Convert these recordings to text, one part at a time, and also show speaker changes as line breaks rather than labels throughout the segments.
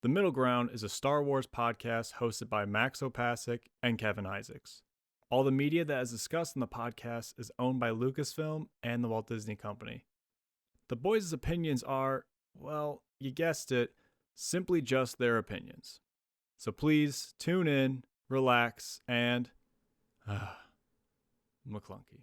The Middle Ground is a Star Wars podcast hosted by Max Opasek and Kevin Isaacs. All the media that is discussed in the podcast is owned by Lucasfilm and the Walt Disney Company. The boys' opinions are, well, you guessed it, simply just their opinions. So please tune in, relax, and McClunky.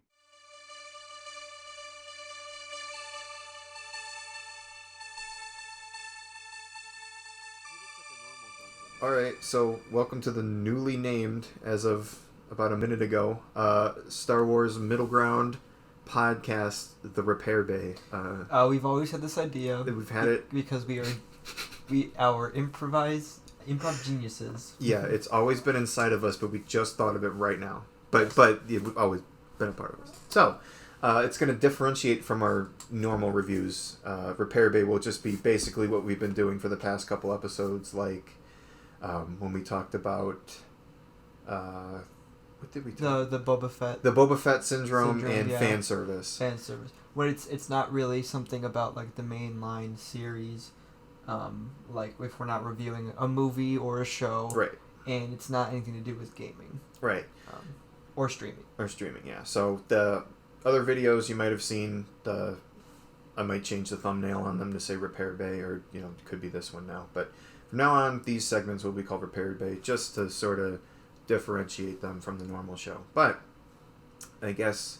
Alright, so welcome to the newly named, as of about a minute ago, Star Wars Middle Ground podcast, The Repair Bay.
We've always had this idea.
We've had it
because our improv geniuses.
Yeah, it's always been inside of us, but we just thought of it right now. But we've always been a part of us. So, it's going to differentiate from our normal reviews. Repair Bay will just be basically what we've been doing for the past couple episodes, like when we talked about what did we talk?
The Boba Fett.
The Boba Fett syndrome and
yeah.
fan service.
Fan service. When it's not really something about like the mainline series, like if we're not reviewing a movie or a show,
Right.
And it's not anything to do with gaming,
Right.
Or streaming.
Yeah. So the other videos you might have seen, I might change the thumbnail on them to say Repair Bay, or it could be this one now. But from now on, these segments will be called Repair Bay, just to sort of differentiate them from the normal show. But I guess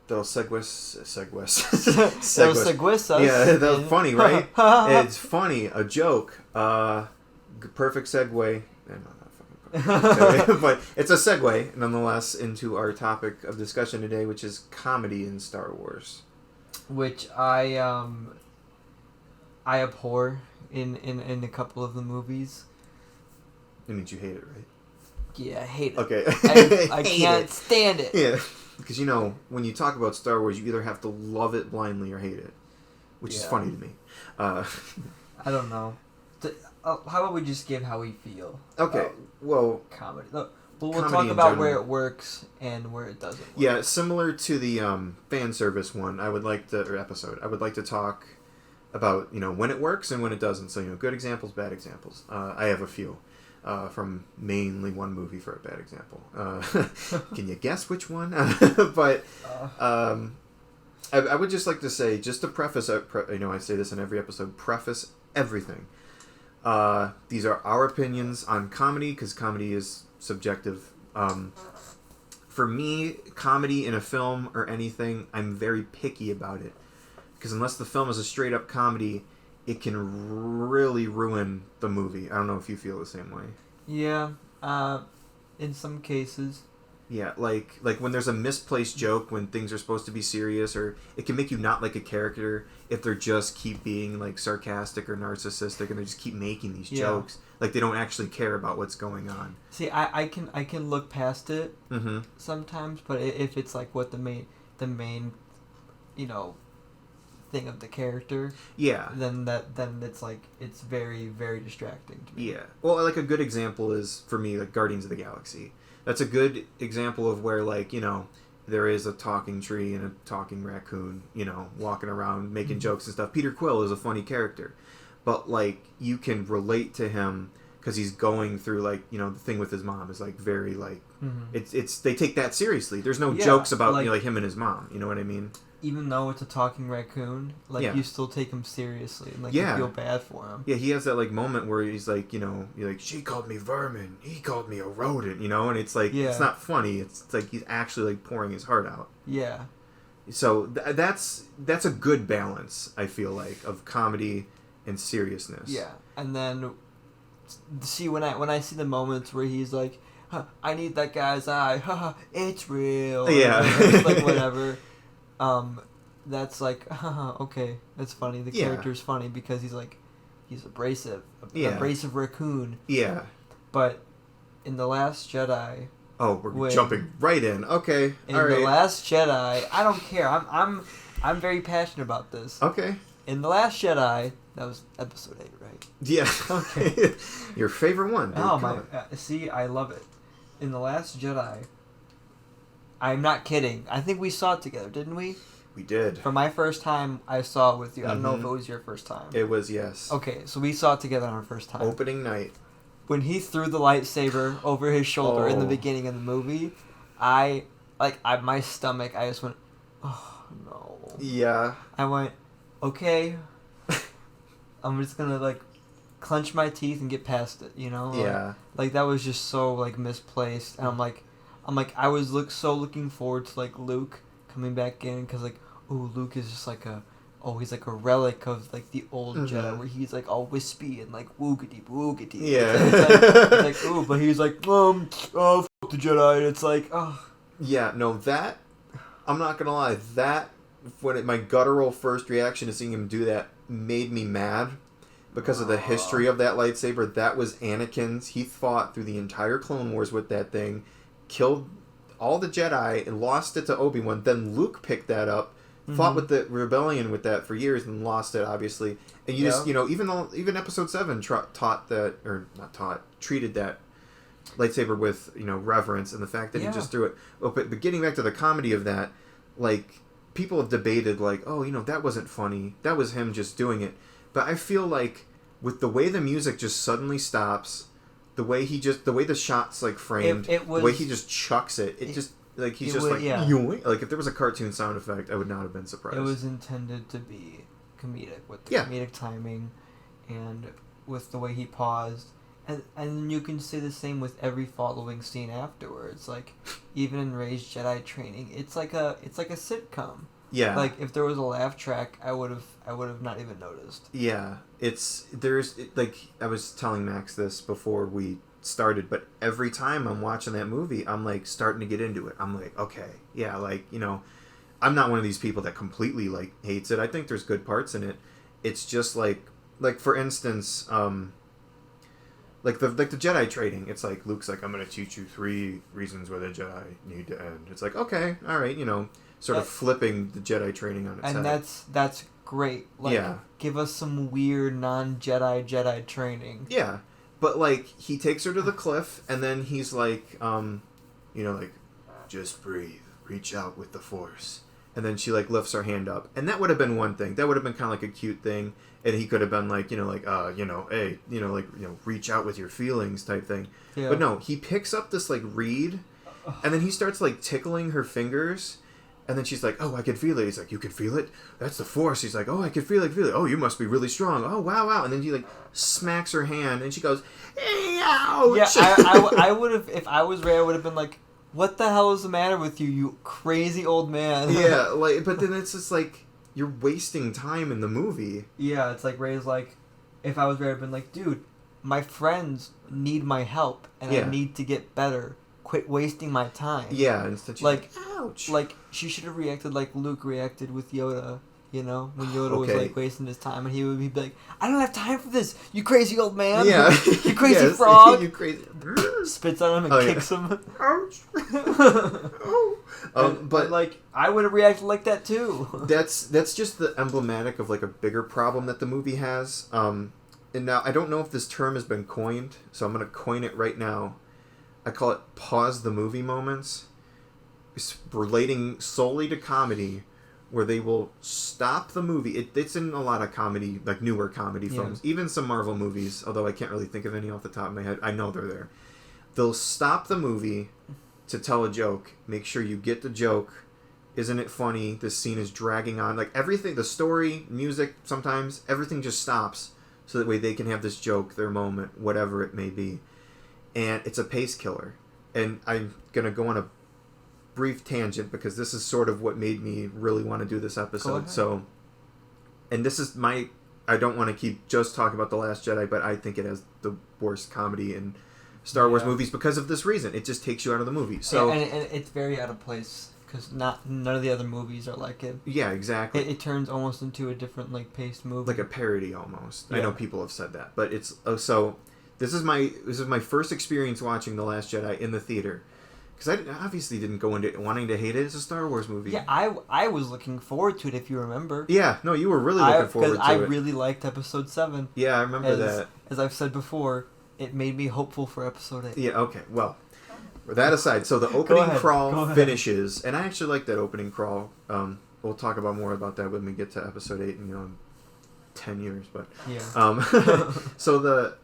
that'll segue us. Yeah, that was funny, right? It's funny, a joke. Perfect segue. No, not fucking perfect. But it's a segue, nonetheless, into our topic of discussion today, which is comedy in Star Wars.
Which I abhor in a couple of the movies.
It means you hate it, right?
Yeah, I hate it.
Okay.
I can't stand it.
Yeah. Because, when you talk about Star Wars, you either have to love it blindly or hate it. Which is funny to me.
I don't know. How about we just give how we feel?
Okay. Well,
comedy. We'll
comedy
talk
in
about
general.
where it works and where it doesn't work.
Yeah, similar to the fan service one, I would like to talk about, when it works and when it doesn't. So, good examples, bad examples. I have a few. From mainly one movie for a bad example. Can you guess which one? But I would just like to say, just to preface, I say this in every episode, preface everything. These are our opinions on comedy, because comedy is subjective. For me, comedy in a film or anything, I'm very picky about it. Because unless the film is a straight up comedy, it can really ruin the movie. I don't know if you feel the same way.
Yeah, in some cases.
Yeah, like when there's a misplaced joke when things are supposed to be serious, or it can make you not like a character if they're just keep being like sarcastic or narcissistic, and they just keep making these jokes. Like they don't actually care about what's going on.
See, I can look past it sometimes, but if it's like what the main thing of the character, then it's like it's very, very distracting to me.
Yeah. Well, like a good example is for me like Guardians of the Galaxy. That's a good example of where there is a talking tree and a talking raccoon, walking around making jokes and stuff. Peter Quill is a funny character, but you can relate to him because he's going through the thing with his mom is very it's they take that seriously. There's no jokes about him and his mom. You know what I mean?
Even though it's a talking raccoon, you still take him seriously and you feel bad for him.
Yeah, he has that moment where he's she called me vermin, he called me a rodent, and it's it's not funny. It's he's actually pouring his heart out.
Yeah.
So that's a good balance, I feel of comedy and seriousness.
Yeah, and then see when I see the moments where he's like, I need that guy's eye, it's real.
Yeah.
Whatever. That's okay, that's funny. The character's funny because he's abrasive, abrasive raccoon.
Yeah.
But in The Last Jedi.
Oh, we're jumping right in. Okay.
In The Last Jedi, I don't care. I'm very passionate about this.
Okay.
In The Last Jedi, that was episode 8, right?
Yeah. Okay. Your favorite one.
Oh my! See, I love it. In The Last Jedi. I'm not kidding. I think we saw it together, didn't we?
We did.
For my first time, I saw it with you. I don't know if
Mhm.
it was your first time.
It was, yes.
Okay, so we saw it together on our first time.
Opening night.
When he threw the lightsaber over his shoulder in the
Oh.
beginning of the movie, my stomach, I just went, oh no.
Yeah.
I went, okay, I'm just gonna like clench my teeth and get past it, you know?
Yeah.
Like that was just so like misplaced, and I'm like, I was looking forward to like Luke coming back in, because like, ooh, Luke is just like he's like a relic of like the old Jedi, where he's like all wispy and like woogity woogity.
Yeah.
It's like ooh, but he's like fuck the Jedi, and it's like
Yeah, no, that, I'm not gonna lie, that, my guttural first reaction to seeing him do that made me mad because of the history of that lightsaber. That was Anakin's. He fought through the entire Clone Wars with that thing, killed all the Jedi, and lost it to Obi-Wan. Then Luke picked that up, fought with the rebellion with that for years, and lost it, obviously. And you just, even Episode 7 treated that lightsaber with, reverence, and the fact that he just threw it. But getting back to the comedy of that, like, people have debated, like, oh, that wasn't funny. That was him just doing it. But I feel like with the way the music just suddenly stops, the way the shot's like framed,
it was,
the way he just chucks it, just like he's just like yoink. Like if there was a cartoon sound effect, I would not have been surprised.
It was intended to be comedic with the comedic timing, and with the way he paused, and you can say the same with every following scene afterwards. Like even in Rey's Jedi training, it's like a sitcom.
Yeah.
Like if there was a laugh track, I would have not even noticed.
Yeah, like I was telling Max this before we started, but every time I'm watching that movie, I'm like starting to get into it. I'm like, okay, yeah, like I'm not one of these people that completely like hates it. I think there's good parts in it. It's just like for instance, like the Jedi training. It's like Luke's like, I'm gonna teach you 3 reasons why the Jedi need to end. It's like, okay, all right, sort of flipping the Jedi training on its head.
And that's great. Like, give us some weird non-Jedi training.
Yeah, but like he takes her to the cliff, and then he's like, like, just breathe, reach out with the Force, and then she like lifts her hand up, and that would have been one thing. That would have been kind of like a cute thing, and he could have been like, hey, reach out with your feelings type thing. Yeah. But no, he picks up this like reed, and then he starts like tickling her fingers. And then she's like, oh, I can feel it. He's like, you can feel it? That's the Force. He's like, oh, I can feel it. Oh, you must be really strong. Oh, wow. And then he like smacks her hand, and she goes, ouch.
Yeah, I would have, if I was Rey, I would have been like, what the hell is the matter with you, you crazy old man?
Yeah, like, but then it's just like, you're wasting time in the movie.
Yeah, it's like Rey's like, if I was Rey, I'd been like, dude, my friends need my help, and I need to get better. Quit wasting my time.
Yeah, instead she's like, ouch.
Like, she should have reacted like Luke reacted with Yoda, when Yoda was like wasting his time, and he would be like, I don't have time for this, you crazy old man.
Yeah.
You crazy frog.
You crazy.
Spits on him and kicks him.
Ouch.
But like, I would have reacted like that too.
That's just the emblematic of like a bigger problem that the movie has. And now I don't know if this term has been coined, so I'm gonna coin it right now. I call it pause the movie moments. It's relating solely to comedy, where they will stop the movie. It's in a lot of comedy, like newer comedy films, even some Marvel movies, although I can't really think of any off the top of my head. I know they're there. They'll stop the movie to tell a joke. Make sure you get the joke. Isn't it funny? This scene is dragging on. Like everything, the story, music, sometimes, everything just stops so that way they can have this joke, their moment, whatever it may be. And it's a pace killer. And I'm going to go on a brief tangent because this is sort of what made me really want to do this episode. So, and this is I don't want to keep just talking about The Last Jedi, but I think it has the worst comedy in Star Wars movies because of this reason. It just takes you out of the movie. So,
and it's very out of place because none of the other movies are like it.
Yeah, exactly.
It turns almost into a different paced movie.
Like a parody almost. Yeah. I know people have said that, but it's so... This is my first experience watching The Last Jedi in the theater, because I obviously didn't go into wanting to hate it. It's a Star Wars movie.
Yeah, I was looking forward to it, if you remember.
Yeah, no, you were really looking forward to it.
Because I really liked Episode 7.
Yeah, I remember that.
As I've said before, it made me hopeful for Episode 8.
Yeah, okay, well, with that aside, so the opening crawl finishes, and I actually like that opening crawl. we'll talk about more about that when we get to episode 8 in 10 years. But
yeah.
So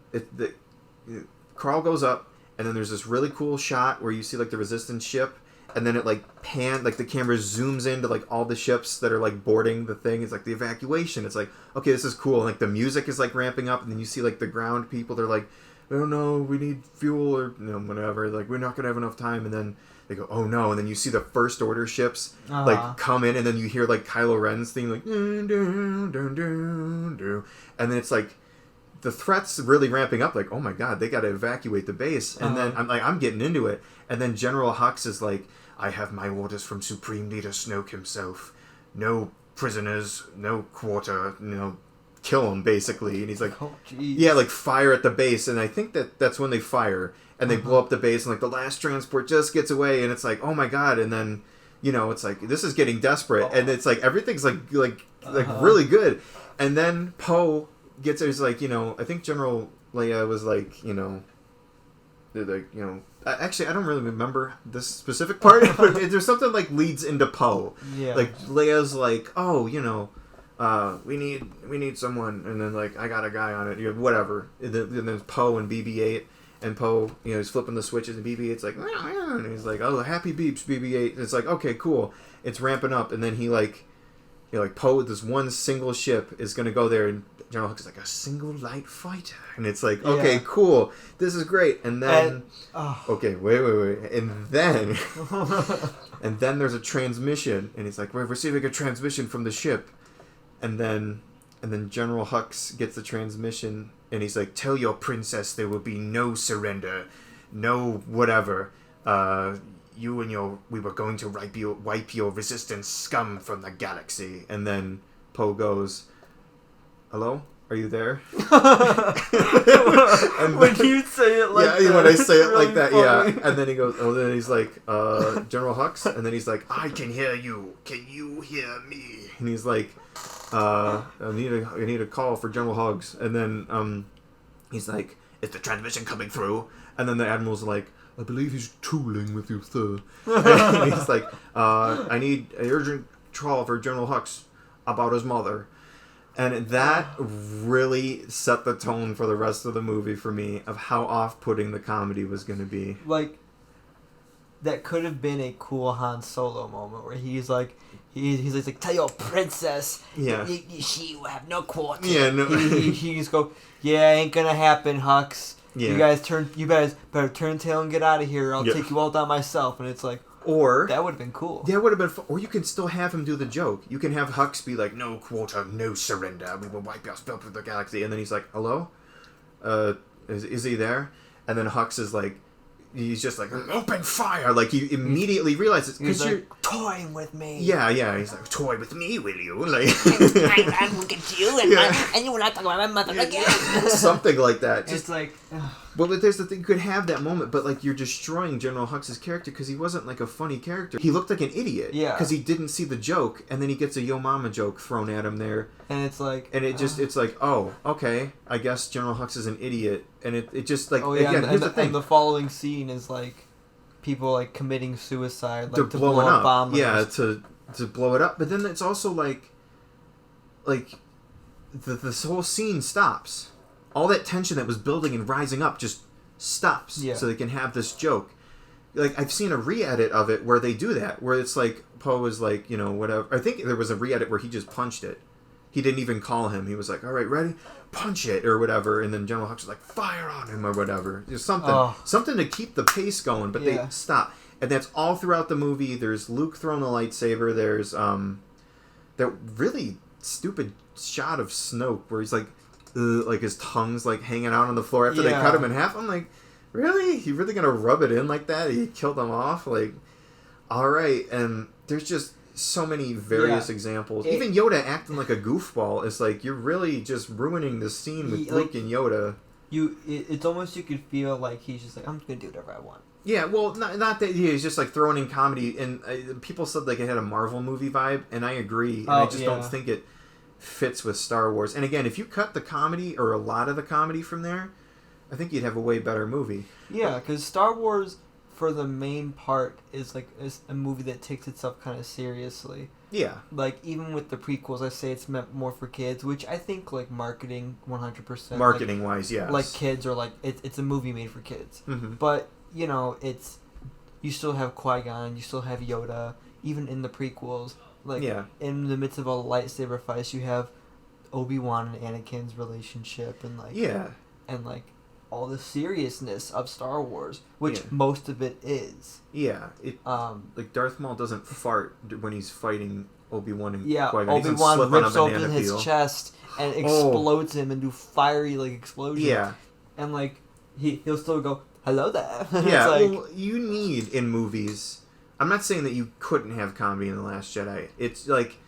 Carl goes up, and then there's this really cool shot where you see like the Resistance ship, and then it like the camera zooms into like all the ships that are like boarding the thing. It's like the evacuation. It's like, okay, this is cool. And, like the music is like ramping up, and then you see like the ground people. They're like, oh no, we need fuel or whatever. Like we're not gonna have then time. And then they go, oh no, and then you see the First Order ships like come in, and then you hear like Kylo Ren's theme like, dun, dun, dun, dun, dun. And then it's like the threat's really ramping up. Like, oh my god, they got to evacuate the base. And then I'm getting into it, and then General Hux is like, I have my orders from Supreme Leader Snoke himself. No prisoners, no quarter, kill him basically. And he's like,
oh, geez.
Yeah, like fire at the base. And I think that's when they fire. And they blow up the base, and like the last transport just gets away, and it's like, oh my god! And then, it's like this is getting desperate, and it's like everything's like really good, and then Poe gets there. He's like, I think General Leia was like, actually I don't really remember this specific part, but there's something like leads into Poe.
Yeah.
Like Leia's like, oh, we need someone, and then like I got a guy on it, whatever. And then there's Poe and BB-8. And Poe, he's flipping the switches, and BB-8's like, and he's like, oh, happy beeps, BB-8. And it's like, okay, cool. It's ramping up, and then he Poe with this one single ship is gonna go there, and General Hux is like, a single light fighter, and it's like, okay, cool, this is great. And then, okay, wait, and then, and then there's a transmission, and he's like, we're receiving a transmission from the ship, and then General Hux gets the transmission. And he's like, tell your princess there will be no surrender, no whatever. We were going to wipe your Resistance scum from the galaxy. And then Poe goes, hello? Are you there? And
when you say it like that.
Yeah, when I say it
really
like that,
funny.
yeah. And then he goes, then he's like, General Hux? And then he's like, I can hear you. Can you hear me? And he's like, I need a call for General Hux. And then he's like, is the transmission coming through? And then the Admiral's like, I believe he's tooling with you, sir. And he's like, I need an urgent call for General Hux about his mother. And that really set the tone for the rest of the movie for me of how off-putting the comedy was going to be.
Like, that could have been a cool Han Solo moment where he's like, tell your princess, she will have no quarter.
Yeah, no.
he just go, yeah, ain't gonna happen, Hux. Yeah. You guys better turn tail and get out of here. Or I'll take you all down myself. And it's like,
or
that would have been cool.
That would have been fun. Or you can still have him do the joke. You can have Hux be like, no quarter, no surrender. We will wipe out spell for the galaxy. And then he's like, hello? Is he there? And then Hux is like, he's just like, open fire! Like, he immediately realizes,
because you're like, toying with me.
Yeah, he's like, toy with me, will you? Like,
I will get you, and you will not talk about my mother again.
Something like that.
It's like,
well, but there's the thing, you could have that moment, but like, you're destroying General Hux's character because he wasn't like a funny character. He looked like an idiot. Yeah. Because he didn't see the joke, and then he gets a yo mama joke thrown at him there.
And it's like,
and it's like, oh, okay, I guess General Hux is an idiot. And it just like,
again, here's the thing. And the following scene is like people like committing suicide, like to blow up bombers.
Yeah, to blow it up. But then it's also like this whole scene stops. All that tension that was building and rising up just stops. Yeah. So they can have this joke. Like, I've seen a re-edit of it where they do that, where it's like Poe is like, whatever. I think there was a re-edit where he just punched it. He didn't even call him. He was like, all right, ready? Punch it, or whatever. And then General Hux was like, fire on him, or whatever. Just something to keep the pace going, but they stop. And that's all throughout the movie. There's Luke throwing a lightsaber. There's that really stupid shot of Snoke where he's like his tongue's like hanging out on the floor after they cut him in half. I'm like, really? You really gonna rub it in like that? He killed him off? Like, all right. And there's just so many various examples. Even Yoda acting like a goofball is like, you're really just ruining the scene with Luke and Yoda.
It's almost, you could feel like he's just like, I'm just gonna do whatever I want.
Yeah, well, not that he's just like throwing in comedy, and people said like it had a Marvel movie vibe, and I agree, and I just don't think it fits with Star Wars. And again, if you cut the comedy or a lot of the comedy from there, I think you'd have a way better movie.
Yeah, because Star Wars, for the main part, is a movie that takes itself kind of seriously.
Yeah.
Like, even with the prequels, I say it's meant more for kids, which I think, like, marketing 100%.
Marketing-wise, yes.
Like, kids are, like, it's a movie made for kids.
Mm-hmm.
But, you know, you still have Qui-Gon, you still have Yoda, even in the prequels. Like, in the midst of all the lightsaber fights, you have Obi-Wan and Anakin's relationship, and, like...
Yeah.
And, like, all the seriousness of Star Wars, which most of it is.
Yeah. Like, Darth Maul doesn't fart when he's fighting Obi-Wan and Qui-Gon.
Obi-Wan rips open his chest and explodes him into fiery, like, explosions.
Yeah.
And, like, he'll still go, hello there.
Yeah,
like,
well, you need, in movies... I'm not saying that you couldn't have comedy in The Last Jedi. It's, like...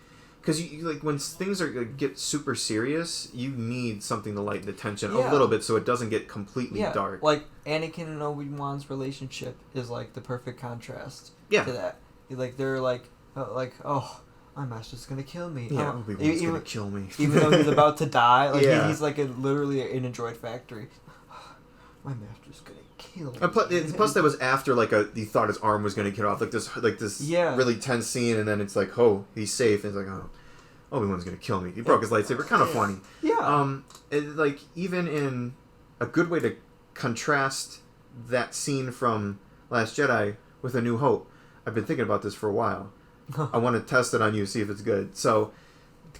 Because like when things get super serious, you need something to lighten the tension a little bit so it doesn't get completely dark.
Like Anakin and Obi-Wan's relationship is like the perfect contrast to that. Like they're like oh, my master's gonna kill me.
Yeah, Obi-Wan's gonna kill me.
Even though he's about to die, like he's like literally in a droid factory. My master's gonna kill me.
Plus, that was after he thought his arm was gonna get off, like this really tense scene, and then it's like, oh, he's safe, and it's like, oh, Obi-Wan's gonna kill me. He broke his lightsaber. Kind of funny.
Yeah.
Like even in a good way to contrast that scene from Last Jedi with A New Hope. I've been thinking about this for a while. I want to test it on you, see if it's good. So,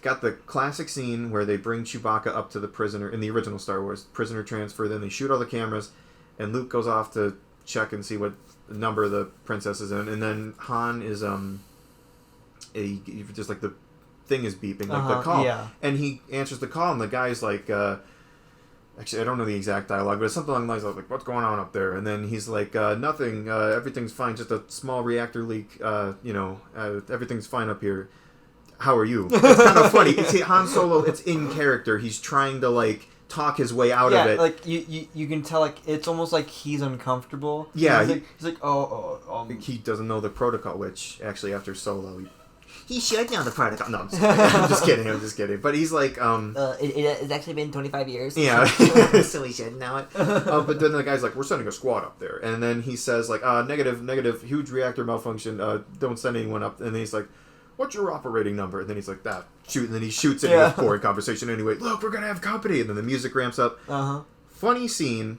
got the classic scene where they bring Chewbacca up to the prisoner in the original Star Wars prisoner transfer. Then they shoot all the cameras, and Luke goes off to check and see what number the princess is in, and then Han is just like the thing is beeping, like the call, and he answers the call, and the guy's like, actually I don't know the exact dialogue, but it's something along the lines of like, what's going on up there? And then he's like, nothing, everything's fine, just a small reactor leak, everything's fine up here. How are you? It's kind of funny. It's Han Solo. It's in character. He's trying to like talk his way out of it.
Yeah, like you can tell, like it's almost like he's uncomfortable.
Yeah,
he's like
he doesn't know the protocol. Which actually, after Solo, he should know the protocol. No, I'm just kidding. I'm just kidding. But he's like,
it's actually been 25 years.
Yeah, so he should know it. But then the guy's like, we're sending a squad up there, and then he says like, negative, huge reactor malfunction. Don't send anyone up. And then he's like, what's your operating number? And then he's like, that. Shoot. And then he shoots it in a boring conversation anyway. Look, we're going to have company. And then the music ramps up. Funny scene.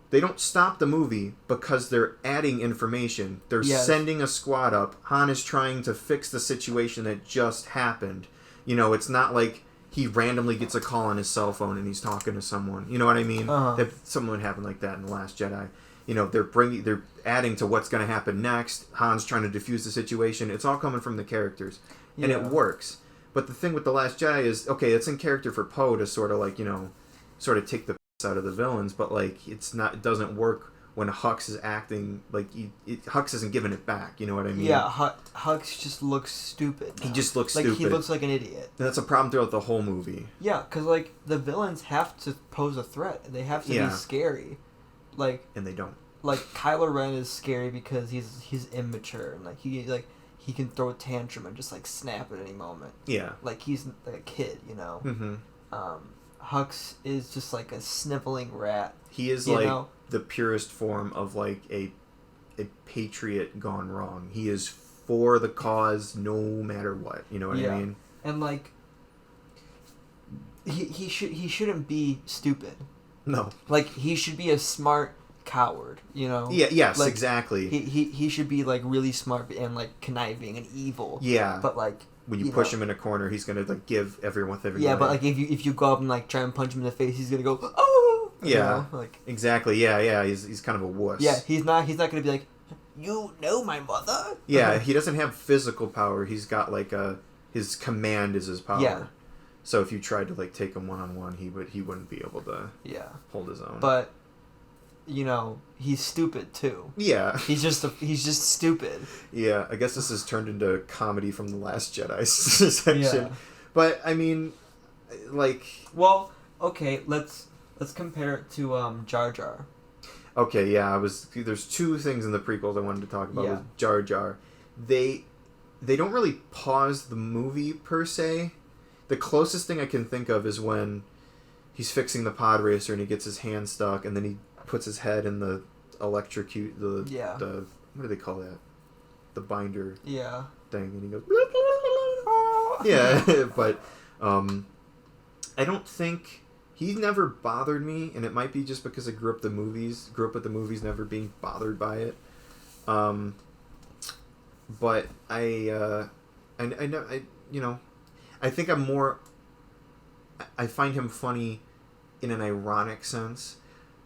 They don't stop the movie because they're adding information. They're sending a squad up. Han is trying to fix the situation that just happened. You know, it's not like he randomly gets a call on his cell phone and he's talking to someone. You know what I mean? That something would happen like that in The Last Jedi. You know, they're adding to what's going to happen next. Han's trying to defuse the situation. It's all coming from the characters, and it works. But the thing with The Last Jedi is, okay, it's in character for Poe to sort of like, you know, sort of take the piss out of the villains, but like it's not. It doesn't work when Hux is acting like Hux isn't giving it back. You know what I mean?
Yeah, Hux just looks stupid now.
He just looks
like
stupid.
He looks like an idiot.
And that's a problem throughout the whole movie.
Yeah, because like the villains have to pose a threat. They have to be scary.
And they don't.
Like Kylo Ren is scary because he's immature and like he can throw a tantrum and just like snap at any moment.
Yeah.
Like he's like a kid, you know.
Mm-hmm.
Hux is just like a sniveling rat.
He is like the purest form of like a patriot gone wrong. He is for the cause no matter what. You know what I mean?
And like he shouldn't be stupid.
No.
Like he should be a smart coward, you know?
Yeah, yes,
like,
exactly.
He should be like really smart and like conniving and evil.
Yeah.
But like
when you push him in a corner, he's gonna like give everyone with everything.
Yeah, but like if you go up and like try and punch him in the face, he's gonna go, oh.
Yeah.
You know? Like
exactly. Yeah. He's kind of a wuss.
Yeah, he's not gonna be like, you know my mother.
Yeah, he doesn't have physical power. He's got like his command is his power.
Yeah.
So if you tried to like take him one-on-one, he wouldn't be able to hold his own.
But you know, he's stupid too.
Yeah.
He's just stupid.
Yeah, I guess this has turned into comedy from The Last Jedi section. Yeah. But I mean, like,
well, okay, let's compare it to Jar Jar.
Okay, yeah, there's two things in the prequels I wanted to talk about with Jar Jar. They don't really pause the movie per se. The closest thing I can think of is when he's fixing the pod racer and he gets his hand stuck and then he puts his head in the electrocute the what do they call that? The binder thing, and he goes Yeah, but I don't think he never bothered me, and it might be just because I grew up with the movies, never being bothered by it. But I think I'm more. I find him funny in an ironic sense.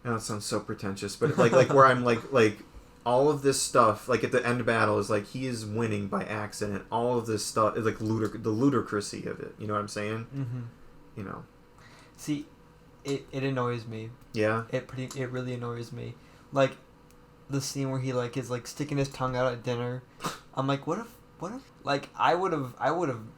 I know it sounds so pretentious, but like where I'm like all of this stuff, like at the end battle, is like he is winning by accident. All of this stuff is like the ludicrousy of it. You know what I'm saying?
Mm-hmm.
You know.
See, it annoys me.
Yeah.
It really annoys me. Like the scene where he like is like sticking his tongue out at dinner. I'm like, what if like I would have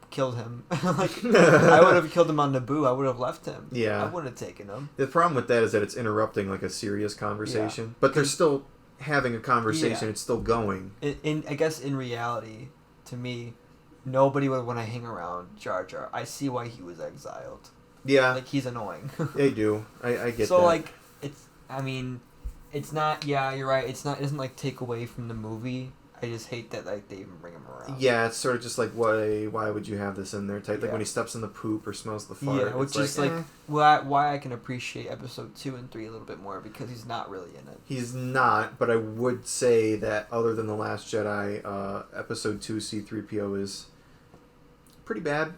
killed him. Like I would have killed him on Naboo. I would have left him.
Yeah.
I wouldn't have taken him.
The problem with that is that it's interrupting like a serious conversation,
Yeah.
but they're still having a conversation.
Yeah.
It's still going.
I guess in reality, to me, nobody would want to hang around Jar Jar. I see why he was exiled.
Yeah.
Like he's annoying.
They do. I get that.
So like it's not. Yeah, you're right. It doesn't like take away from the movie. I just hate that like they even bring him around.
Yeah, it's sort of just like why would you have this in there type. Like
Yeah.
when he steps in the poop or smells the fart.
Yeah, which is like why I can appreciate episode 2 and 3 a little bit more because he's not really in it.
He's not, but I would say that other than The Last Jedi, episode 2 C-3PO is pretty bad.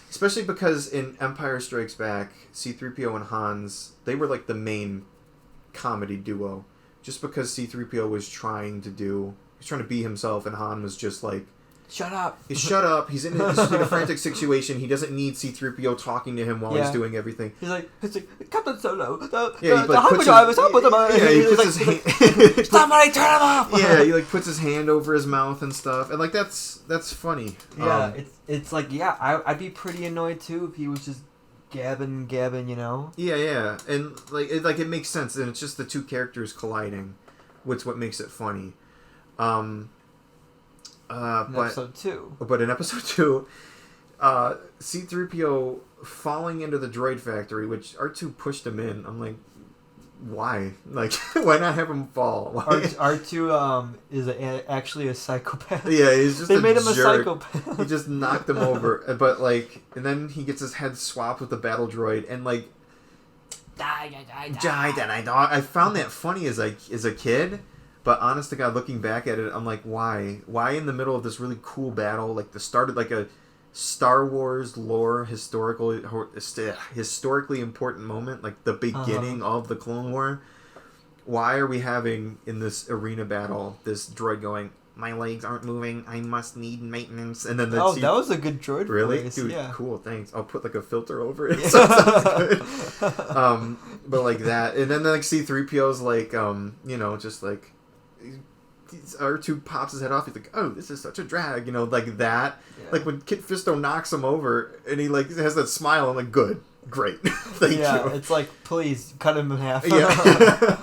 Especially because in Empire Strikes Back, C-3PO and Hans, they were like the main comedy duo. Just because C-3PO was trying to be himself, and Han was just like,
Shut up.
Shut up. He's in a frantic situation. He doesn't need C-3PO talking to him while he's doing everything.
He's like Captain Solo.
He puts his hand.
Somebody turn him off.
Yeah, he like puts his hand over his mouth and stuff, and like that's funny.
Yeah, it's like I'd be pretty annoyed too if he was just gabbing, you know.
Yeah, and like it makes sense, and it's just the two characters colliding, which what makes it funny.
Episode 2.
But in episode 2, C-3PO falling into the droid factory, which R2 pushed him in. I'm like, why? Like, why not have him fall?
R2 is actually a psychopath.
Yeah, he's just
they made him
jerk.
a psychopath.
He just knocked him over, but like, and then he gets his head swapped with the battle droid, and like, I found that funny as a kid. But honest to God, looking back at it, I'm like, why? Why in the middle of this really cool battle, like the start of like a Star Wars lore historically important moment, like the beginning of the Clone War? Why are we having in this arena battle this droid going, my legs aren't moving, I must need maintenance, and then
that was a good droid
really
voice.
dude
yeah.
Cool, thanks. I'll put like a filter over it. So it sounds good. But like that, and then like C-3PO's like just like R2 pops his head off. He's like, oh, this is such a drag, like that. Yeah. Like when Kit Fisto knocks him over, and he like has that smile. I'm like, good, great, thank you.
Yeah, it's like, please cut him in half.
Yeah,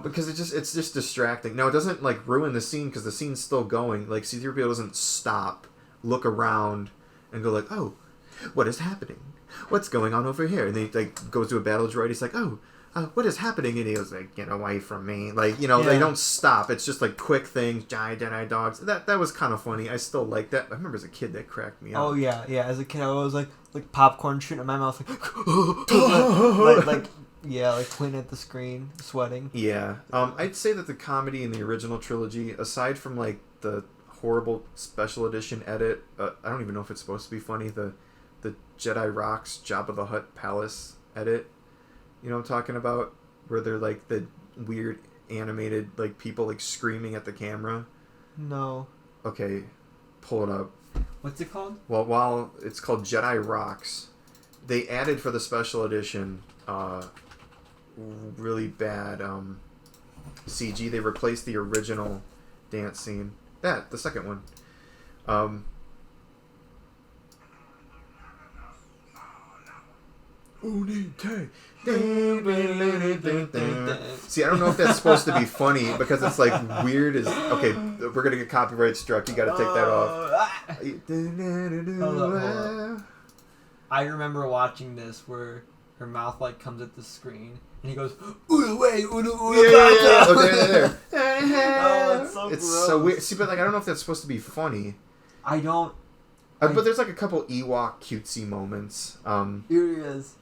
because it's just distracting. Now it doesn't like ruin the scene because the scene's still going. Like C-3PO doesn't stop, look around, and go like, oh, what is happening? What's going on over here? And then he like goes to a battle droid. He's like, oh. What is happening? And he was like, get away from me. Like, they don't stop. It's just like quick things, Jedi dogs. That was kind of funny. I still like that. I remember as a kid that cracked me up.
Oh, yeah. As a kid, I was like popcorn shooting in my mouth. Like pointing at the screen, sweating.
Yeah. I'd say that the comedy in the original trilogy, aside from like the horrible special edition edit, I don't even know if it's supposed to be funny, the Jedi Rocks Jabba the Hutt Palace edit. You know what I'm talking about? Where they're like the weird animated like people like screaming at the camera.
No.
Okay, pull it up.
What's it called?
Well, while it's called Jedi Rocks, they added for the special edition really bad CG. They replaced the original dance scene. The second one. See, I don't know if that's supposed to be funny because it's like weird as okay, we're gonna get copyright struck. You gotta take that off.
Hold up. I remember watching this where her mouth like comes at the screen and he goes
there.
Oh, it's so gross.
So weird. See, but like I don't know if that's supposed to be funny.
I don't
But there's like a couple Ewok cutesy moments.
Here he is.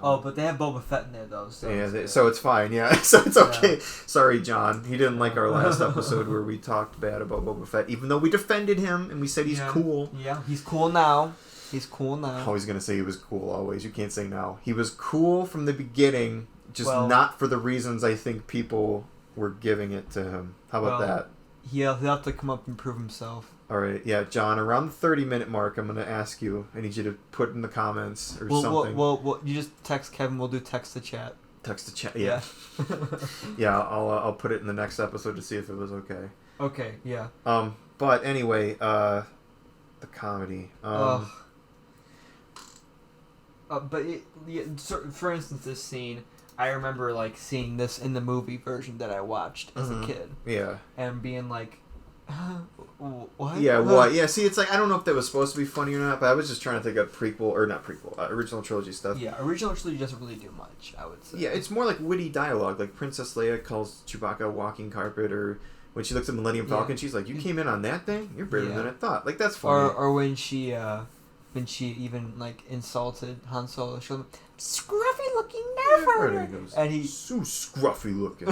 Oh, but they have Boba Fett in there though. So
yeah, so it's fine. Yeah, so it's okay. Yeah. Sorry, John. He didn't like our last episode where we talked bad about Boba Fett, even though we defended him and we said he's cool.
Yeah, he's cool now. He's cool now.
Always gonna say he was cool. Always. You can't say now. He was cool from the beginning, just not for the reasons I think people were giving it to him. How about that?
He'll have to come up and prove himself.
All right, yeah, John. Around the 30-minute mark, I'm gonna ask you. I need you to put in the comments or something.
Well, you just text Kevin. We'll do text to chat.
Text to chat. Yeah. Yeah, I'll put it in the next episode to see if it was okay.
Okay. Yeah.
But anyway, the comedy.
But for instance, this scene, I remember like seeing this in the movie version that I watched as a kid.
Yeah.
And being like, what?
Yeah, what? Yeah, see, it's like, I don't know if that was supposed to be funny or not, but I was just trying to think of original trilogy stuff.
Yeah, original trilogy doesn't really do much, I would say.
Yeah, it's more like witty dialogue, like Princess Leia calls Chewbacca a walking carpet, or when she looks at Millennium Falcon, she's like, you came in on that thing? You're braver than I thought. Like, that's funny.
Or when she even, like, insulted Han Solo, she was like, scruffy looking nerf. And he...
So scruffy looking.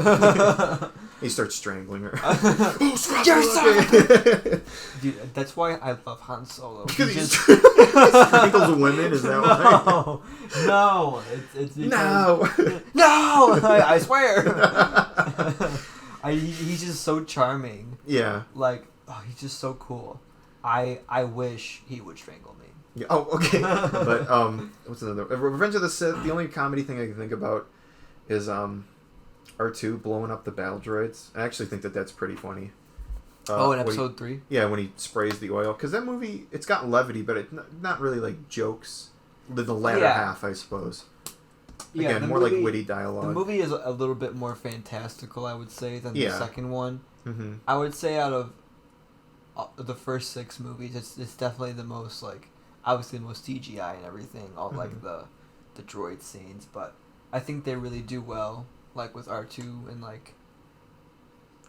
He starts strangling her. Oh, scruffy looking!
Dude, that's why I love Han Solo.
Because he strangles women, is that why?
No. It's
because...
No! I swear! He's just so charming.
Yeah.
Like, he's just so cool. I wish he would strangle me.
Yeah. Oh, okay. But what's another? Revenge of the Sith. The only comedy thing I can think about is R2 blowing up the battle droids. I actually think that's pretty funny.
In episode 3.
Yeah, when he sprays the oil, because that movie, it's got levity, but it's not really like jokes. The latter half, I suppose. Again, more like witty dialogue.
The movie is a little bit more fantastical, I would say, than the second one. Mm-hmm. I would say out of the first 6 movies, it's definitely the most like. Obviously, the most CGI and everything, all like the droid scenes, but I think they really do well, like with R2 and like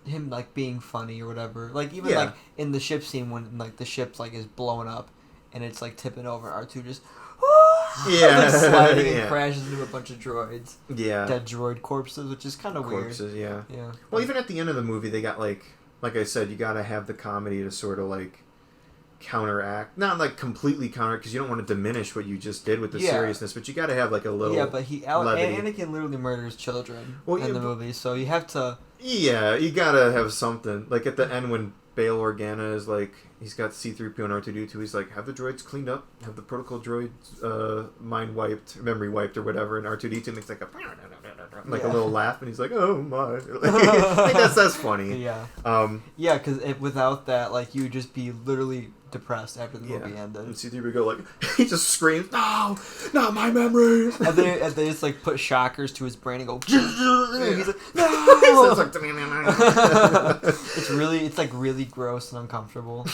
him like being funny or whatever. Like even like in the ship scene when like the ship like is blowing up and it's like tipping over, R2 just like sliding and crashes into a bunch of droids. Yeah, dead droid corpses, which is kind of weird.
Corpses, yeah. Well, even at the end of the movie, they got like I said, you got to have the comedy to sort of like. Counteract, not like completely counter, because you don't want to diminish what you just did with the seriousness, but you got to have like a little.
Yeah, but Anakin literally murders children in the movie, so you have to.
Yeah, you gotta have something. Like at the end when Bail Organa is like, he's got C-3PO and R2-D2, he's like, have the droids cleaned up, have the protocol droids mind wiped, memory wiped, or whatever, and R2-D2 makes like a little laugh, and he's like, oh my, like that's funny.
Yeah. Yeah, because without that, like, you would just be literally depressed after the movie ended.
And C-3PO go like, he just screams, no, not my memories.
And they just like put shockers to his brain and go, and he's like, no. It's like really gross and uncomfortable.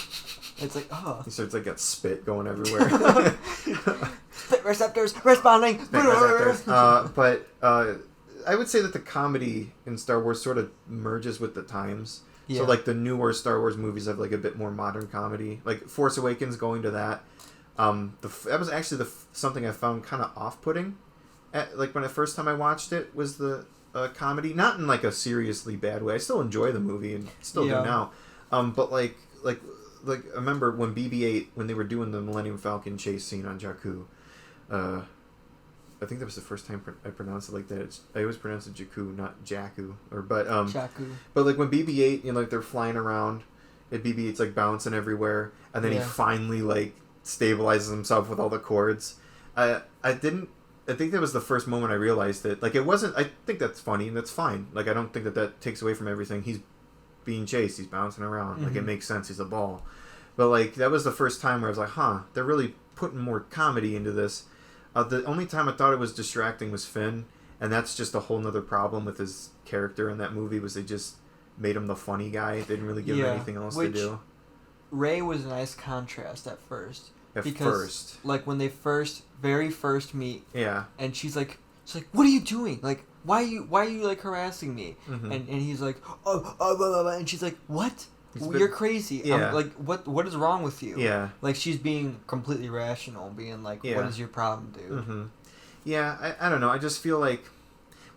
It's like, oh.
He starts like got spit going everywhere.
Spit receptors responding.
But I would say that the comedy in Star Wars sort of merges with the times. Yeah. So like the newer Star Wars movies have like a bit more modern comedy. Like Force Awakens, going to that. That was actually something I found kind of off-putting. Like when the first time I watched it was the comedy, not in like a seriously bad way. I still enjoy the movie and still do now. But like I remember when BB-8, when they were doing the Millennium Falcon chase scene on Jakku. I think that was the first time I pronounced it like that. I always pronounce it Jakku, not Jakku.
Jakku.
But like when BB-8, you know, like they're flying around, and BB-8's like bouncing everywhere, and then he finally like stabilizes himself with all the cords. I think that was the first moment I realized that like it wasn't. I think that's funny and that's fine. Like I don't think that takes away from everything. He's being chased. He's bouncing around. Mm-hmm. Like it makes sense. He's a ball. But like that was the first time where I was like, huh, they're really putting more comedy into this. The only time I thought it was distracting was Finn, and that's just a whole nother problem with his character in that movie, was they just made him the funny guy. They didn't really give him anything else to do.
Rey was a nice contrast at first. Like when they very first meet, and she's like, what are you doing? Like, why are you like harassing me? Mm-hmm. And he's like, oh, blah, blah, blah. And she's like, what? You're crazy.
Yeah.
Like, what is wrong with you?
Yeah.
Like, she's being completely rational, being like,
Yeah.
what is your problem, dude?
Mm-hmm. Yeah, I don't know. I just feel like,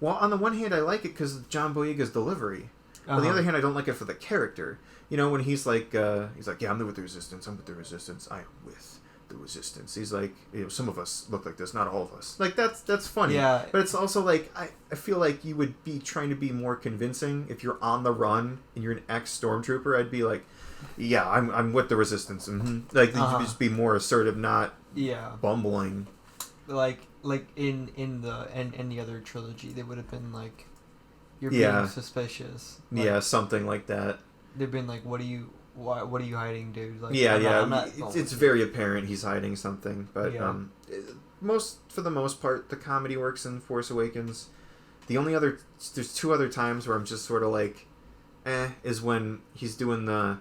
well, on the one hand, I like it because of John Boyega's delivery. On the other hand, I don't like it for the character. You know, when he's like, yeah, I'm with the Resistance. I'm with the Resistance. I'm with the Resistance. He's like, some of us look like this, not all of us. Like, that's funny.
Yeah.
But it's also like, I feel like you would be trying to be more convincing if you're on the run and you're an ex-stormtrooper. I'd be like, yeah, I'm with the Resistance. Mm-hmm. Like, you could just be more assertive, not bumbling.
Like in the other trilogy, they would have been like, you're being suspicious. Like,
yeah, something like that.
They've been like, what are you hiding, dude? Like,
it's very apparent he's hiding something, but for the most part, the comedy works in Force Awakens. There's 2 other times where I'm just sort of like, is when he's doing the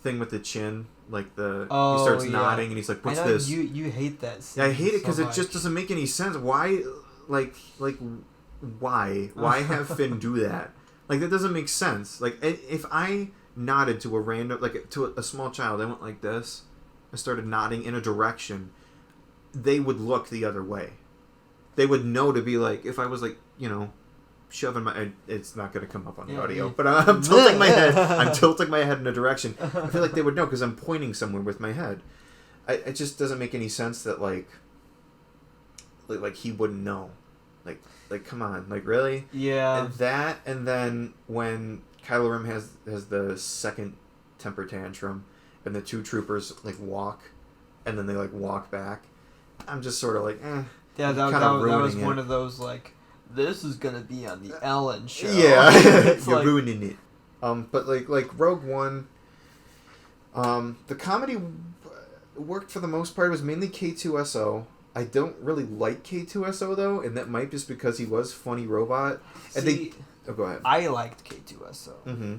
thing with the chin, like he starts nodding and he's like, what's this?
You hate that scene.
Yeah, I hate it because it just doesn't make any sense. Why, why have Finn do that? Like, that doesn't make sense. Like, if I nodded to a random, like, to a small child, I went like this, I started nodding in a direction, they would look the other way. They would know to be like, if I was like, shoving my, it's not going to come up on the audio, but I'm tilting my head. I'm tilting my head in a direction. I feel like they would know because I'm pointing somewhere with my head. It just doesn't make any sense that like he wouldn't know. Like come on, like really?
Yeah.
And then when Kylo Ren has the second temper tantrum, and the 2 troopers like walk, and then they like walk back, I'm just sort of like,
Yeah, that was one of those like, this is gonna be on the Ellen show.
Yeah, you're ruining it. But like Rogue One, the comedy worked for the most part. It was mainly K2SO. I don't really like K2SO though, and that might just because he was funny robot. And go ahead.
I liked K2SO.
Mm-hmm.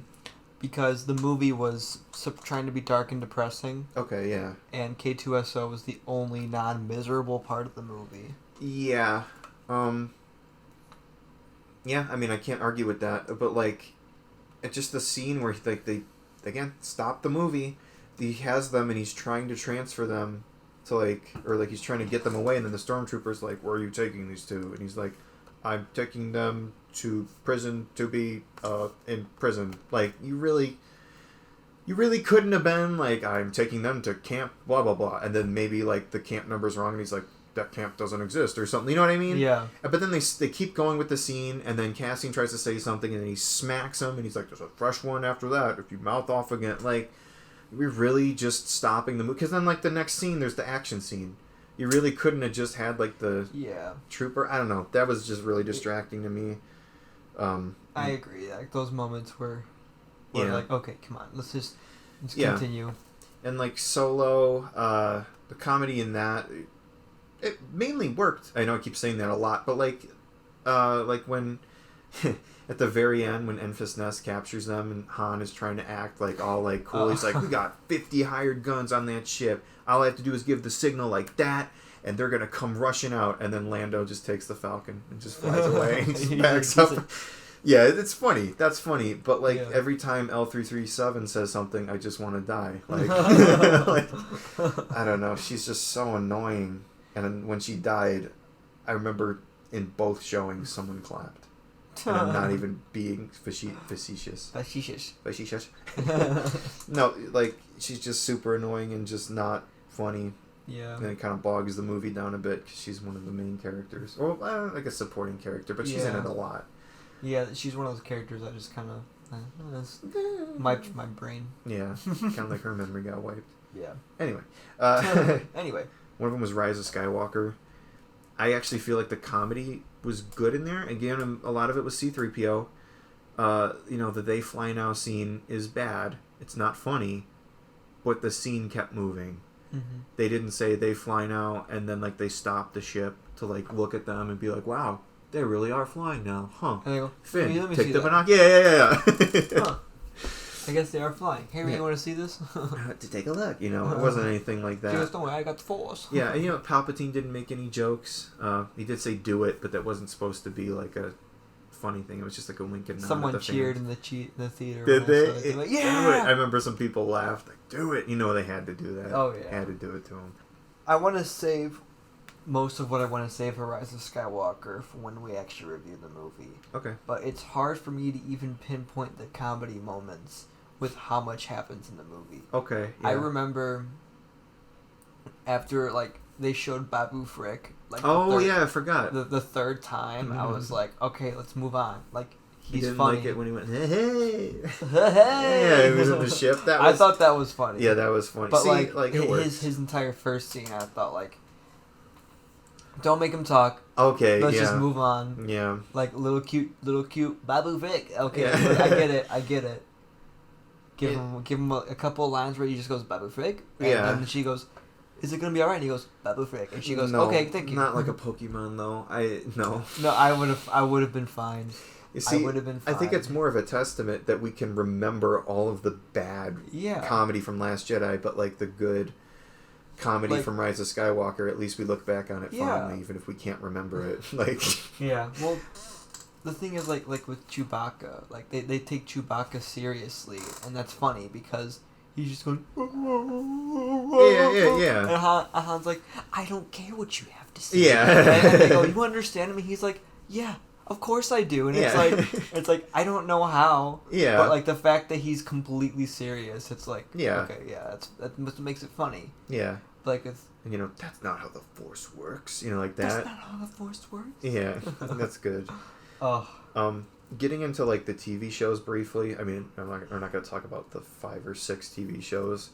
Because the movie was trying to be dark and depressing.
Okay, yeah.
And K2SO was the only non-miserable part of the movie.
Yeah. Yeah, I mean, I can't argue with that. But, like, it's just the scene where, like, they, again, stop the movie. He has them, and he's trying to transfer them to, like, or, like, he's trying to get them away, and then the stormtrooper's like, where are you taking these to? And he's like, I'm taking them to prison to be in prison. Like, you really couldn't have been like, I'm taking them to camp blah blah blah, and then maybe like the camp number's wrong and he's like, that camp doesn't exist or something, you know what I mean?
Yeah.
But then they keep going with the scene, and then Cassian tries to say something and then he smacks him and he's like, there's a fresh one after that if you mouth off again. Like, we're really just stopping the movie, because then like the next scene there's the action scene. You really couldn't have just had, like, the trooper. I don't know. That was just really distracting to me.
I agree. Like, those moments were like, okay, come on. Let's continue.
And, like, Solo, the comedy in that, it mainly worked. I know I keep saying that a lot, but, like when... at the very end, when Enfys Nest captures them and Han is trying to act, like, all, like, cool. He's like, we got 50 hired guns on that ship. All I have to do is give the signal like that, and they're going to come rushing out. And then Lando just takes the Falcon and just flies away and just backs up. Yeah, it's funny. That's funny. But, like, every time L337 says something, I just want to die. Like, I don't know. She's just so annoying. And when she died, I remember in both showings someone clapped. And I'm not even being facetious. No, like, she's just super annoying and just not funny.
Yeah.
And it kind of bogs the movie down a bit because she's one of the main characters. Or, like a supporting character, but she's in it a lot.
Yeah, she's one of those characters that just kind of... my brain.
Yeah, kind of like her memory got wiped.
Yeah.
Anyway.
Anyway.
One of them was Rise of Skywalker. I actually feel like the comedy was good in there. Again, a lot of it was C-3PO. The They Fly Now scene is bad. It's not funny. But the scene kept moving.
Mm-hmm.
They didn't say they fly now, and then, like, they stopped the ship to, like, look at them and be like, wow, they really are flying now. Huh.
And they go,
Finn, take the binoculars. Yeah.
Huh. I guess they are flying. Hey, you want to see this?
To take a look, It wasn't anything like that.
Just don't worry, I got the Force.
Yeah, and, Palpatine didn't make any jokes. He did say do it, but that wasn't supposed to be, like, a funny thing. It was just like a wink and nod.
Someone
at the
cheered
fans.
in the theater.
Did they?
They're like, yeah!
I remember some people laughed, like, do it. You know, they had to do that.
Oh, yeah.
Had to do it to them.
I want to save most of what I want to say for Rise of Skywalker for when we actually review the movie.
Okay.
But it's hard for me to even pinpoint the comedy moments with how much happens in the movie.
Okay. Yeah.
I remember after, like, they showed Babu Frick. Like,
I forgot.
The third time, I was like, okay, let's move on. Like,
He
he's
didn't
funny.
like it when he went, hey.
Hey!
Yeah, he was in the ship.
I thought that was funny.
Yeah, that was funny.
But,
See, it works.
his entire first scene, I thought, like, don't make him talk.
Okay,
Let's just move on.
Yeah.
Like, little cute Babu Frick. Okay,
Yeah.
I get it. Give him a couple of lines where he just goes, Babu Frick. And then she goes, is it going to be alright? And he goes, Babu Frick. And she goes,
No,
okay, thank you.
Not like a Pokemon, though. No,
I would have been fine.
You see,
I would have been fine.
I think it's more of a testament that we can remember all of the bad comedy from Last Jedi, but like the good comedy from Rise of Skywalker, at least we look back on it fondly, even if we can't remember it. Like,
yeah, well, the thing is, like with Chewbacca, like they take Chewbacca seriously, and that's funny because he's just going.
Yeah.
And Han's like, I don't care what you have to say.
Yeah.
And they go, you understand him? And he's like, yeah. Of course I do, and it's like I don't know how.
Yeah.
But like the fact that he's completely serious, it's like
okay,
that makes it funny.
Yeah.
Like it's
that's not how the Force works. Like that.
That's not how the Force works.
Yeah, that's good.
Oh.
Getting into like the TV shows briefly. I mean, we're not going to talk about the 5 or 6 TV shows,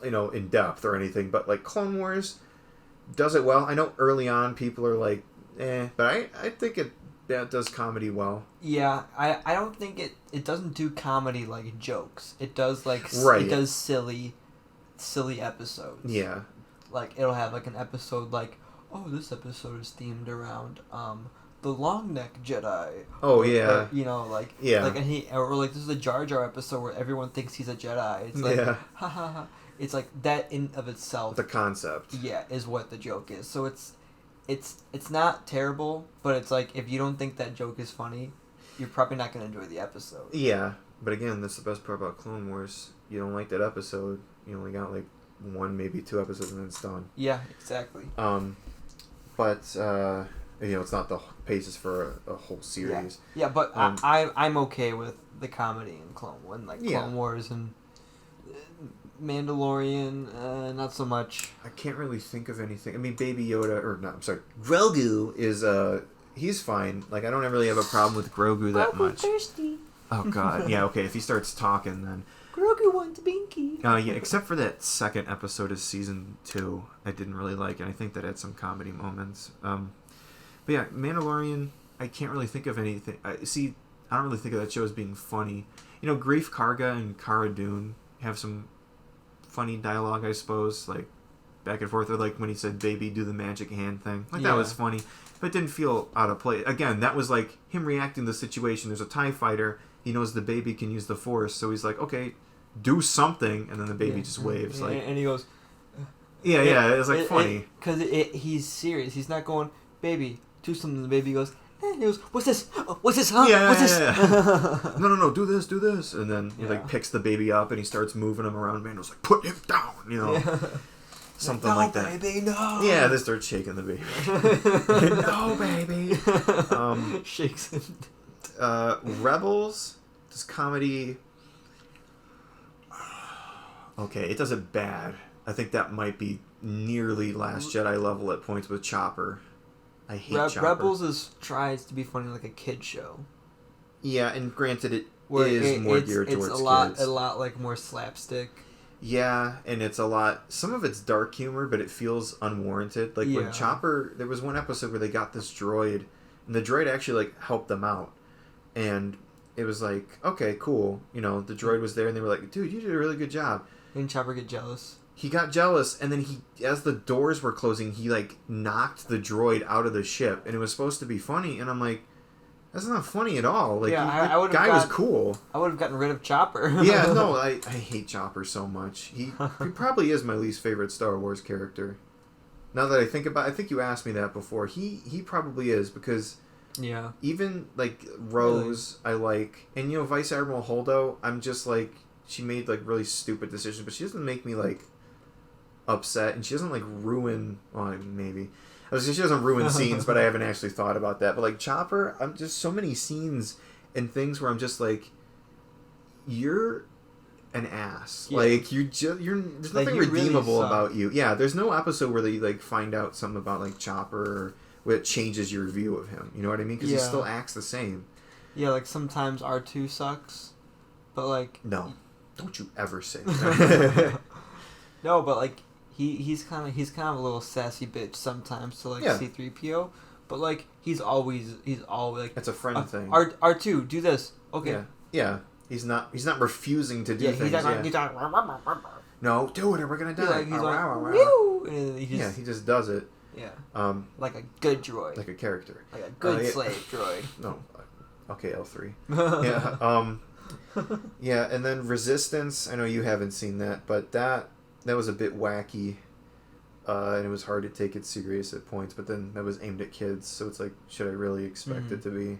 in depth or anything. But like Clone Wars does it well. I know early on people are like, but I think that does comedy well.
Yeah, I don't think it doesn't do comedy like jokes. It does
Right.
It does silly episodes.
Yeah.
Like it'll have like an episode like, oh, this episode is themed around the long neck Jedi.
Oh,
or,
yeah.
like
Yeah.
like this is a Jar Jar episode where everyone thinks he's a Jedi. It's like ha ha ha. It's like that in of itself.
The concept.
Yeah, is what the joke is. So it's not terrible, but it's like if you don't think that joke is funny, you're probably not going to enjoy the episode.
Yeah, but again, that's the best part about Clone Wars. You don't like that episode, you only got like 1, maybe 2 episodes and then it's done.
Yeah, exactly.
But it's not the paces for a whole series.
Yeah, but I'm okay with the comedy in Clone Wars and Mandalorian, not so much.
I can't really think of anything. I mean, Baby Yoda, Grogu is he's fine. Like, I don't really have a problem with Grogu that much.
Thirsty.
Oh God, yeah, okay. If he starts talking, then
Grogu wants Binky.
yeah, except for that second episode of season 2, I didn't really like, and I think that had some comedy moments. But yeah, Mandalorian, I can't really think of anything. I don't really think of that show as being funny. Greef Karga and Cara Dune have some funny dialogue, I suppose, like back and forth, or like when he said "baby, do the magic hand" thing. That was funny, but it didn't feel out of place. Again, that was like him reacting to the situation. There's a TIE fighter. He knows the baby can use the Force, so he's like, okay, do something, and then the baby just waves.
And he goes,
yeah, it's like funny.
Because he's serious. He's not going, baby, do something. The baby goes, and he goes, what's this? What's this, huh?
Yeah,
what's this?
Yeah. No, do this. And then he picks the baby up and he starts moving him around. Mando's like, put him down, something like that.
No, baby, no.
Yeah, they start shaking the baby. No, baby.
Shakes him.
Rebels, this comedy. Okay, it does it bad. I think that might be nearly Last Jedi level at points with Chopper. I hate Chopper.
Rebels tries to be funny like a kid show.
Yeah, and granted, it is more geared towards kids.
It's a lot like more slapstick.
Yeah, and it's a lot. Some of it's dark humor, but it feels unwarranted. Like when Chopper, there was one episode where they got this droid, and the droid actually helped them out, and it was like, okay, cool. The droid was there, and they were like, dude, you did a really good job.
Didn't Chopper get jealous?
He got jealous, and then as the doors were closing, he knocked the droid out of the ship, and it was supposed to be funny, and I'm like, that's not funny at all. Like, the guy was cool.
I would have gotten rid of Chopper.
Yeah, no, I hate Chopper so much. He probably is my least favorite Star Wars character. Now that I think about it, I think you asked me that before. He probably is, because
Yeah.
Even like Rose, I like, and Vice Admiral Holdo, I'm just like, she made like really stupid decisions, but she doesn't make me like upset, and she doesn't like ruin. Well, maybe I was gonna say she doesn't ruin scenes, but I haven't actually thought about that. But like Chopper, I'm just so many scenes and things where I'm just like, you're an ass. Yeah. Like you're there's nothing redeemable really about you. Yeah, there's no episode where they like find out something about like Chopper or where it changes your view of him. You know what I mean? Because he still acts the same.
Yeah, like sometimes R2 sucks, but like
no, don't you ever say that.
No, but like he's kind of a little sassy bitch sometimes to like C-3PO, but like he's always like
it's a friend thing.
R2 do this. Okay.
Yeah. He's not refusing to do things. He's like, no, do it or we're gonna die.
He's like, woo! And he
just does it.
Yeah. Like a good droid.
Like a character.
Like a good slave droid.
No. Okay, L3. Yeah. Yeah, and then Resistance. I know you haven't seen that, but that was a bit wacky, and it was hard to take it serious at points. But then that was aimed at kids, so it's like, should I really expect it to be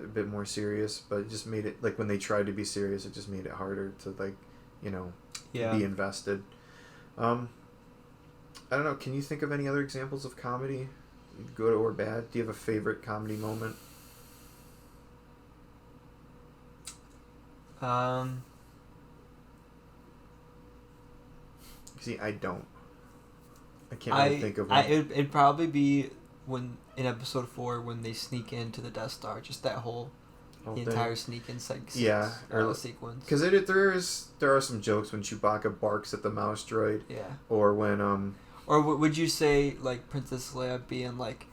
a bit more serious? But it just made it, like, when they tried to be serious, it just made it harder to, like, be invested. I don't know. Can you think of any other examples of comedy, good or bad? Do you have a favorite comedy moment? See, I don't. I can't really think of one.
It'd probably be when in episode 4 when they sneak into the Death Star, just that whole entire sneak in sequence.
Because there are some jokes when Chewbacca barks at the mouse droid.
Yeah.
Or when
Or would you say like Princess Leia being like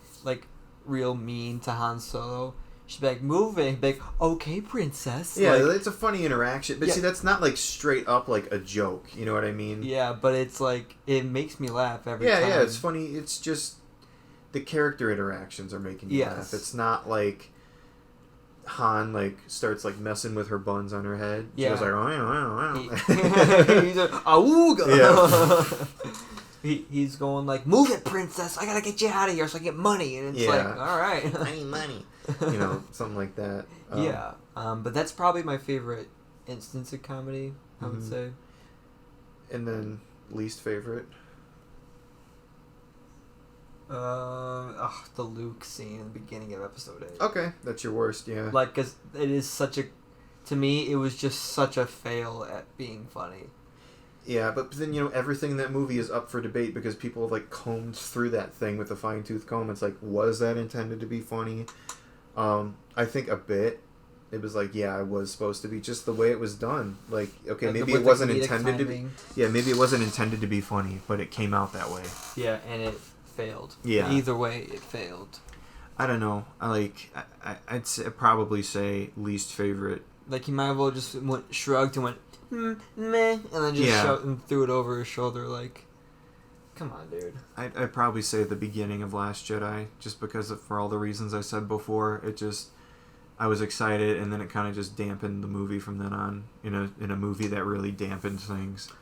real mean to Han Solo? She'd be like, moving, be like, okay, princess.
Yeah, like, it's a funny interaction. But see, that's not like straight up like a joke. You know what I mean?
Yeah, but it's like, it makes me laugh every time.
Yeah, it's funny. It's just the character interactions are making you laugh. It's not like Han like starts like messing with her buns on her head. Yeah. She was like, oh.
He's like, awooga. Yeah. He's going like, move it, princess. I gotta get you out of here so I get money. And it's like, all right.
I need money. Something like that.
But that's probably my favorite instance of comedy, I would say.
And then least favorite?
The Luke scene in the beginning of episode 8.
Okay, that's your worst, yeah.
Like, cause it is to me, it was just such a fail at being funny.
Yeah, but then, everything in that movie is up for debate because people have, like, combed through that thing with a fine-tooth comb. It's like, was that intended to be funny? I think a bit. It was like, yeah, it was supposed to be just the way it was done. Like, okay, maybe it wasn't intended to be. Yeah, maybe it wasn't intended to be funny, but it came out that way.
Yeah, and it failed.
Yeah.
Either way, it failed.
I don't know. I'd probably say least favorite.
Like, he might have well just shrugged and went, meh, and then just and threw it over his shoulder, like, come on, dude.
I'd probably say the beginning of Last Jedi, just because for all the reasons I said before. I was excited, and then it kind of just dampened the movie from then on. In a movie that really dampened things,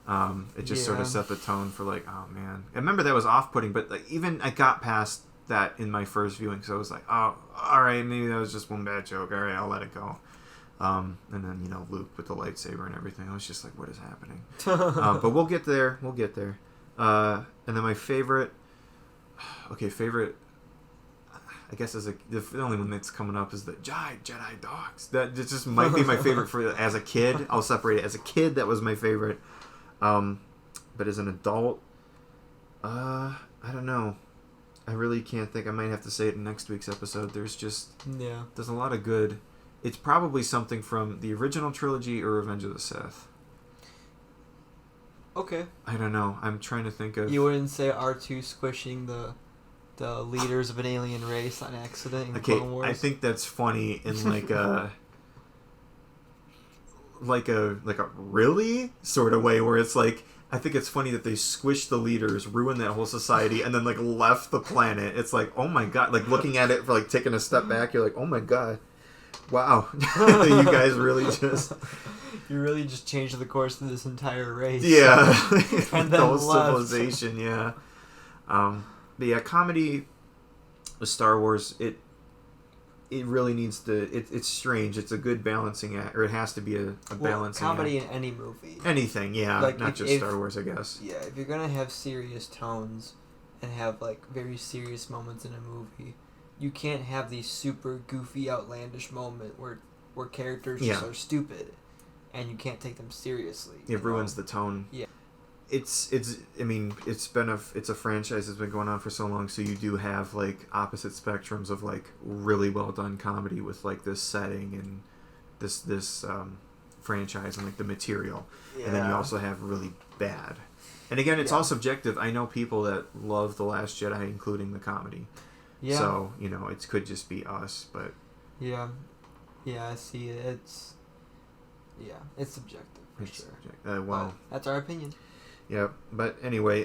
it just sort of set the tone for like, oh man. I remember that was off-putting, but like, even I got past that in my first viewing, so I was like, oh, all right, maybe that was just one bad joke. All right, I'll let it go. And then Luke with the lightsaber and everything. I was just like, what is happening? But we'll get there. And then my favorite. I guess the only one that's coming up is the Jedi dogs. That just might be my favorite as a kid. I'll separate it. As a kid, that was my favorite. But as an adult, I don't know. I really can't think. I might have to say it in next week's episode. There's a lot of good. It's probably something from the original trilogy or Revenge of the Sith.
Okay.
I don't know. I'm trying to think of.
You wouldn't say R2 squishing the leaders of an alien race on accident in Clone Wars?
I think that's funny in like a really sort of way where it's like, I think it's funny that they squished the leaders, ruined that whole society, and then like left the planet. It's like, oh my god, like looking at it for like taking a step back, you're like, oh my god, wow, you guys really just.
You really just changed the course of this entire race.
Yeah,
and
the whole civilization. Yeah. But yeah, comedy with Star Wars, it really needs to. It's strange. It's a good balancing act, or it has to be a balancing
comedy
act.
in any movie.
Anything, yeah,
Like,
not just Star Wars, I guess.
Yeah, if you're gonna have serious tones and have like very serious moments in a movie, you can't have these super goofy, outlandish moment where characters just are stupid, and you can't take them seriously.
It ruins the tone.
Yeah.
It's I mean it's a franchise that's been going on for so long, so you do have like opposite spectrums of like really well done comedy with like this setting and this franchise and like the material, and then you also have really bad. And again, it's all subjective. I know people that love The Last Jedi, including the comedy. Yeah. So it could just be us, but
yeah, I see it. It's subjective for sure.
Well,
but that's our opinion.
Yeah, but anyway,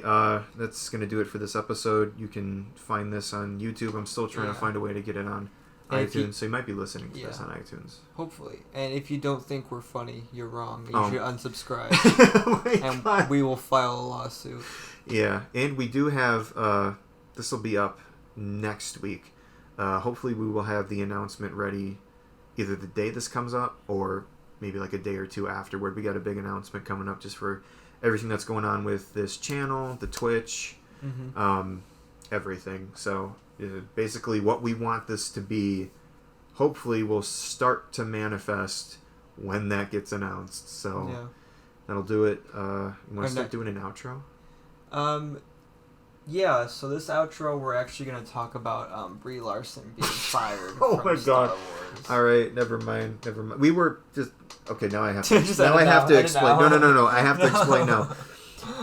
that's going to do it for this episode. You can find this on YouTube. I'm still trying to find a way to get it on iTunes, so you might be listening to this on iTunes.
Hopefully. And if you don't think we're funny, you're wrong. You should unsubscribe. And we will file a lawsuit.
Yeah, and we do have, this will be up next week. Hopefully we will have the announcement ready either the day this comes up or maybe like a day or two afterward. We got a big announcement coming up just for everything that's going on with this channel, the Twitch, everything. So basically what we want this to be, hopefully will start to manifest when that gets announced. So that'll do it. You want to start doing an outro?
Yeah, so this outro we're actually going to talk about Brie Larson being fired
from
Star Wars.
All right, never mind. We were just okay. Now I have to. Now I have to explain. No. I have to explain now.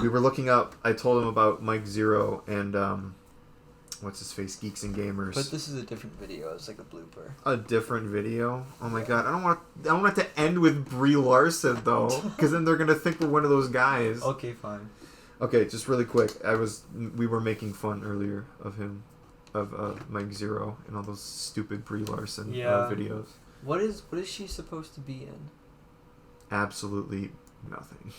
We were looking up. I told him about Mike Zero and what's his face, Geeks and Gamers.
But this is a different video. It's like a blooper.
A different video. Oh my god! I don't want it to end with Brie Larson though, because then they're gonna think we're one of those guys.
Okay, fine.
Okay, just really quick. We were making fun earlier of him, of Mike Zero and all those stupid Brie Larson videos.
What is she supposed to be in?
Absolutely nothing.